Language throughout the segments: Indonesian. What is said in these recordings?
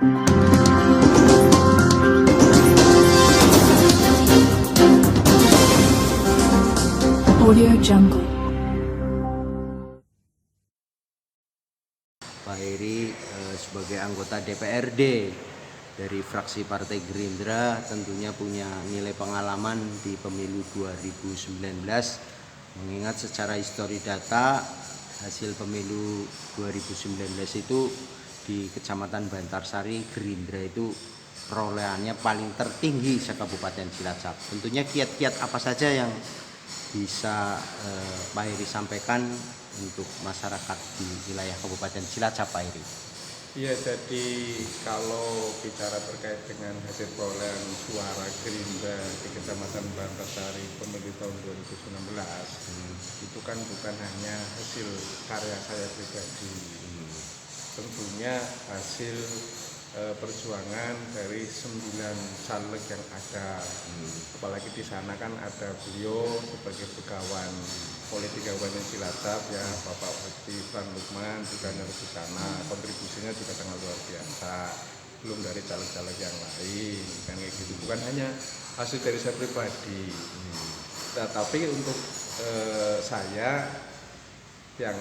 Audio Jungle. Pak Heri sebagai anggota DPRD dari fraksi Partai Gerindra tentunya punya nilai pengalaman di pemilu 2019, mengingat secara histori data hasil pemilu 2019 itu di Kecamatan Bantarsari Gerindra itu perolehannya paling tertinggi se-Kabupaten Cilacap. Tentunya kiat-kiat apa saja yang bisa Pak Heri sampaikan untuk masyarakat di wilayah Kabupaten Cilacap, Pak Heri? Iya, jadi kalau bicara terkait dengan hasil perolehan suara Gerindra di Kecamatan Bantarsari pemilu tahun 2019, itu kan bukan hanya hasil karya saya pribadi, tentunya hasil perjuangan dari 9 caleg yang ada, apalagi di sana kan ada beliau sebagai begawan politik Kabupaten Cilacap ya, Bapak Ifran Lukman juga dari di sana, kontribusinya juga sangat luar biasa, belum dari caleg-caleg yang lain kan kayak gitu, bukan hanya hasil dari saya pribadi. Tapi untuk saya yang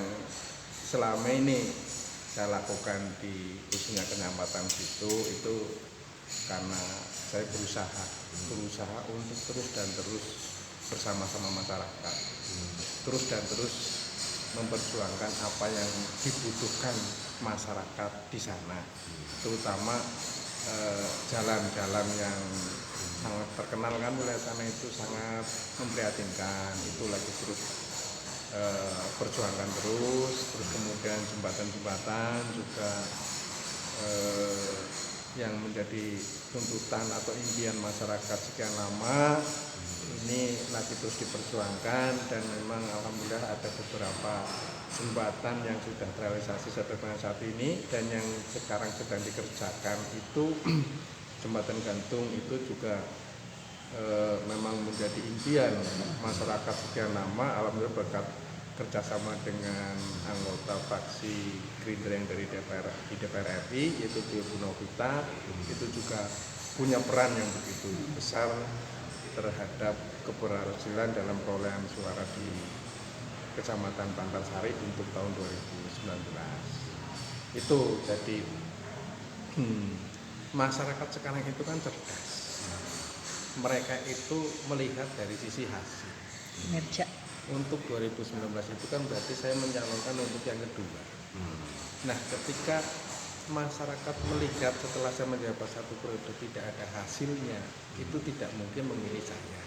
selama ini saya lakukan di khususnya kecamatan itu karena saya berusaha untuk terus dan terus bersama-sama masyarakat, terus dan terus memperjuangkan apa yang dibutuhkan masyarakat di sana, terutama jalan-jalan yang sangat terkenal kan wilayah sana itu sangat memprihatinkan, itu lagi terus perjuangkan terus kemudian jembatan-jembatan juga yang menjadi tuntutan atau impian masyarakat sekian lama ini lagi terus diperjuangkan, dan memang alhamdulillah ada beberapa jembatan yang sudah terrealisasi sampai saat ini, dan yang sekarang sedang dikerjakan itu jembatan gantung itu juga memang menjadi impian masyarakat sekian lama. Alhamdulillah berkat kerjasama dengan anggota fraksi Gerindra yang dari DPR RI yaitu Bu Novita, itu juga punya peran yang begitu besar terhadap keberhasilan dalam perolehan suara di Kecamatan Bantarsari untuk tahun 2019. Itu jadi masyarakat sekarang itu kan cerdas. Mereka itu melihat dari sisi hasil. Untuk 2019 itu kan berarti saya mencalonkan untuk yang kedua. Nah, ketika masyarakat melihat setelah saya menjabat satu periode tidak ada hasilnya, itu tidak mungkin memilih saya.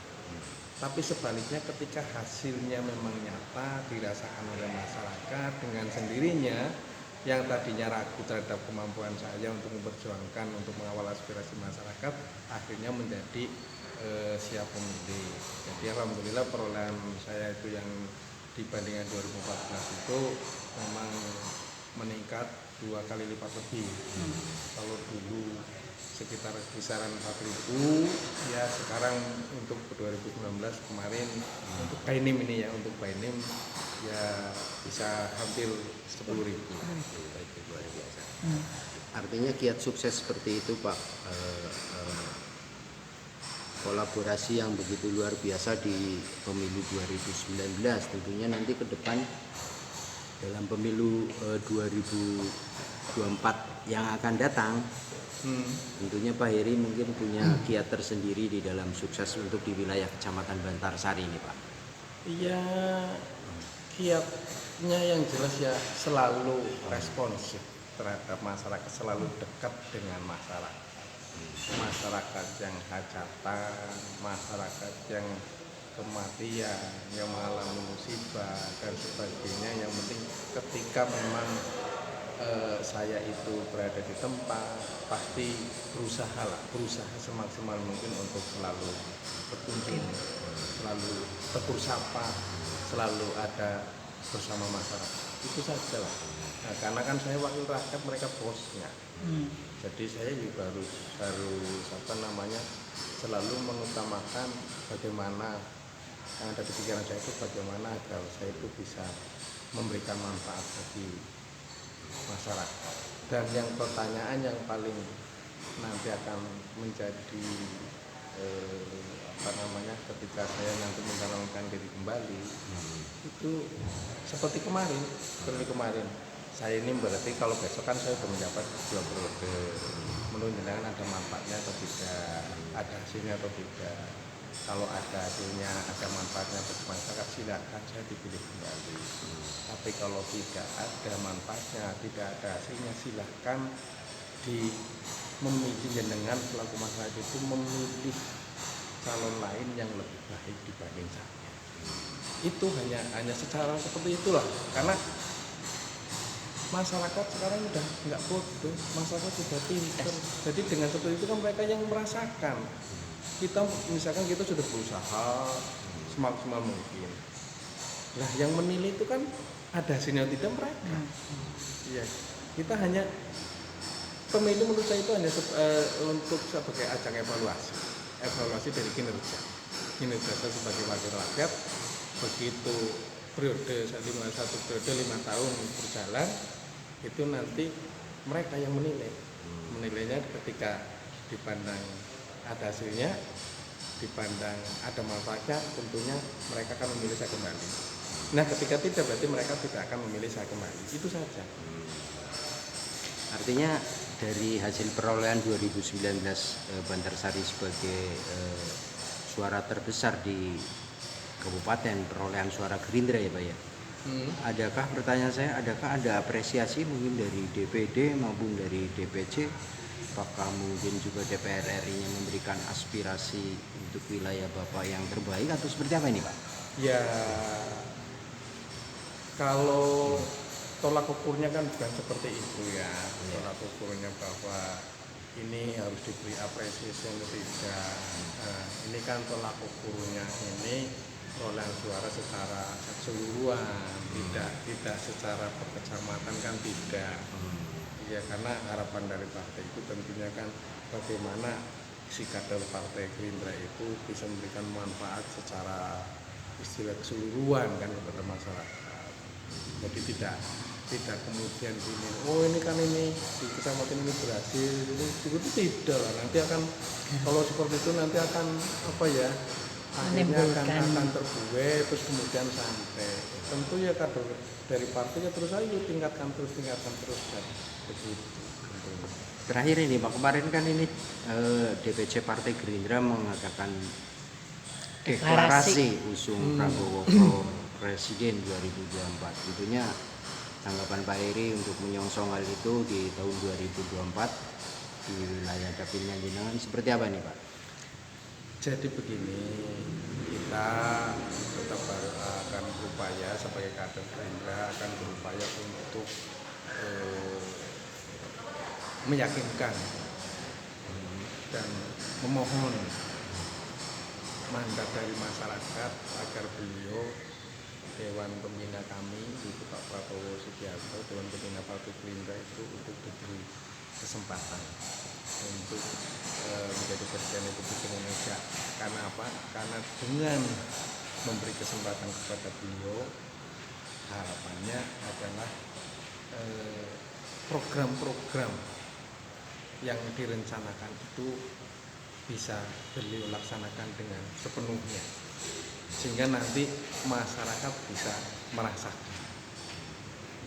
Tapi sebaliknya ketika hasilnya memang nyata dirasakan oleh masyarakat dengan sendirinya, yang tadinya ragu terhadap kemampuan saya untuk memperjuangkan, untuk mengawal aspirasi masyarakat, akhirnya menjadi siap memilih. Jadi alhamdulillah perolehan saya itu yang dibandingkan 2014 itu memang meningkat 2 kali lipat lebih. Kalau dulu sekitar kisaran 4.000 ya, sekarang untuk 2019 kemarin untuk Bainim ini ya, untuk Bainim ya bisa hampir 10.000. Itu luar biasa. Artinya kiat sukses seperti itu, Pak, kolaborasi yang begitu luar biasa di pemilu 2019, tentunya nanti ke depan dalam pemilu 2024 yang akan datang, tentunya Pak Heri mungkin punya kiat tersendiri di dalam sukses untuk di wilayah Kecamatan Bantarsari ini, Pak. Iya, kiatnya yang jelas ya selalu responsif terhadap masyarakat, selalu dekat dengan masyarakat. Masyarakat yang hajatan, masyarakat yang kematian, yang mengalami musibah dan sebagainya. Yang penting ketika memang saya itu berada di tempat, pasti berusaha semaksimal mungkin untuk selalu berkunjung, selalu tegur sapa, selalu ada bersama masyarakat. Itu saja lah. Nah, karena kan saya wakil rakyat, mereka bosnya. Jadi saya juga harus selalu mengutamakan bagaimana yang ada di pikiran saya itu, bagaimana agar saya itu bisa memberikan manfaat bagi masyarakat. Dan yang pertanyaan yang paling nanti akan menjadi ketika saya nanti mencalonkan diri kembali itu seperti kemarin saya ini berarti kalau besok kan saya sudah mendapat 2 periode, menurut jenengan ada manfaatnya atau tidak, ada hasilnya atau tidak. Kalau ada hasilnya, ada manfaatnya bagi masyarakat, silakan saya dipilih kembali. Tapi kalau tidak ada manfaatnya, tidak ada hasilnya, silakan memilih jenengan selaku masyarakat itu memilih calon lain yang lebih baik dibanding saya. Itu hanya secara seperti itulah, karena masyarakat sekarang udah nggak bodoh, masyarakat sudah pintar. Jadi dengan seperti itu kan mereka yang merasakan. Kita misalkan kita sudah berusaha semaksimal mungkin. Lah yang menilai itu kan ada hasilnya tidak mereka. Iya. Kita hanya pemilu menurut saya itu hanya untuk sebagai ajang evaluasi dari kinerja saya sebagai wakil rakyat. Begitu periode 1 periode 5 tahun berjalan, itu nanti mereka yang menilainya ketika dipandang ada hasilnya, dipandang ada manfaatnya, tentunya mereka akan memilih saya kembali. Nah ketika tidak, berarti mereka tidak akan memilih saya kembali, itu saja. Artinya dari hasil perolehan 2019 Bantarsari sebagai suara terbesar di kabupaten perolehan suara Gerindra ya Pak ya. Adakah, pertanyaan saya, adakah ada apresiasi mungkin dari DPD maupun dari DPC? Apakah mungkin juga DPR RI-nya memberikan aspirasi untuk wilayah Bapak yang terbaik atau seperti apa ini Pak? Ya kalau tolak ukurnya kan bukan seperti itu ya. Tolak ukurnya bahwa ini harus diberi apresiasi atau tidak. Nah, ini kan tolak ukurnya ini perolehan suara secara keseluruhan, tidak secara per kecamatan kan tidak. Ya karena harapan dari partai itu tentunya kan bagaimana si kader partai Gerindra itu bisa memberikan manfaat secara istilah keseluruhan kan kepada masyarakat. Jadi tidak kemudian gini, oh ini kan ini di kecamatan ini berhasil, itu tidak lah. Nanti akan kalau seperti itu nanti akan apa ya, akhirnya akan terbuai terus kemudian sampai. Tentu ya kader dari partai ya terus aja tingkatkan terus dan begitu. Terakhir ini Pak, kemarin kan ini DPC Partai Gerindra mengadakan deklarasi usung Prabowo Presiden 2024. Tentunya tanggapan Pak Heri untuk menyongsong hal itu di tahun 2024 di wilayah dapilnya jenengan seperti apa nih Pak? Jadi begini, kita tetap akan berupaya sebagai kader Gerindra akan berupaya untuk meyakinkan dan memohon mandat dari masyarakat agar beliau Dewan Pembina kami itu Pak Prabowo Subianto, Dewan Pembina Partai Gerindra itu untuk diberi kesempatan untuk menjadi Presiden Republik Indonesia. Karena apa? Karena dengan memberi kesempatan kepada beliau, harapannya adalah program-program yang direncanakan itu bisa beliau laksanakan dengan sepenuhnya, sehingga nanti masyarakat bisa merasakan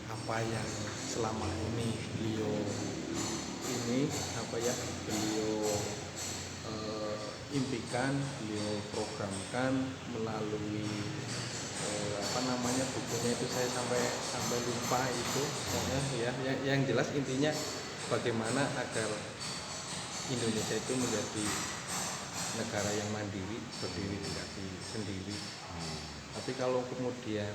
apa yang selama ini beliau impikan, beliau programkan melalui bukunya itu saya sampai lupa itu ya, yang jelas intinya bagaimana agar Indonesia itu menjadi negara yang mandiri, berdiri di kaki sendiri. Tapi kalau kemudian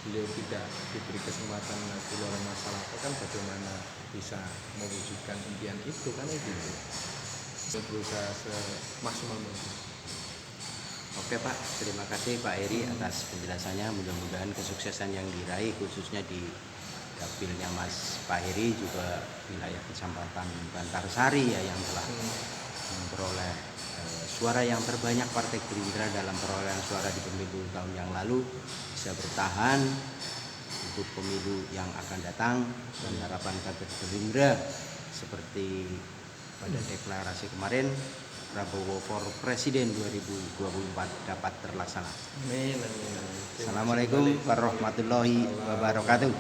beliau tidak diberi kesempatan lagi oleh masyarakat, kan bagaimana bisa mewujudkan impian itu kan itu. Berusaha semaksimal mungkin. Oke Pak, terima kasih Pak Heri atas penjelasannya. Mudah-mudahan kesuksesan yang diraih khususnya di dapilnya Mas Pak Heri juga wilayah Kecamatan Bantarsari ya yang telah memperoleh suara yang terbanyak Partai Gerindra dalam perolehan suara di pemilu tahun yang lalu bisa bertahan untuk pemilu yang akan datang, dan harapan kader Gerindra seperti pada deklarasi kemarin, Prabowo for Presiden 2024 dapat terlaksana. Amin, amin, amin. Assalamualaikum warahmatullahi wabarakatuh.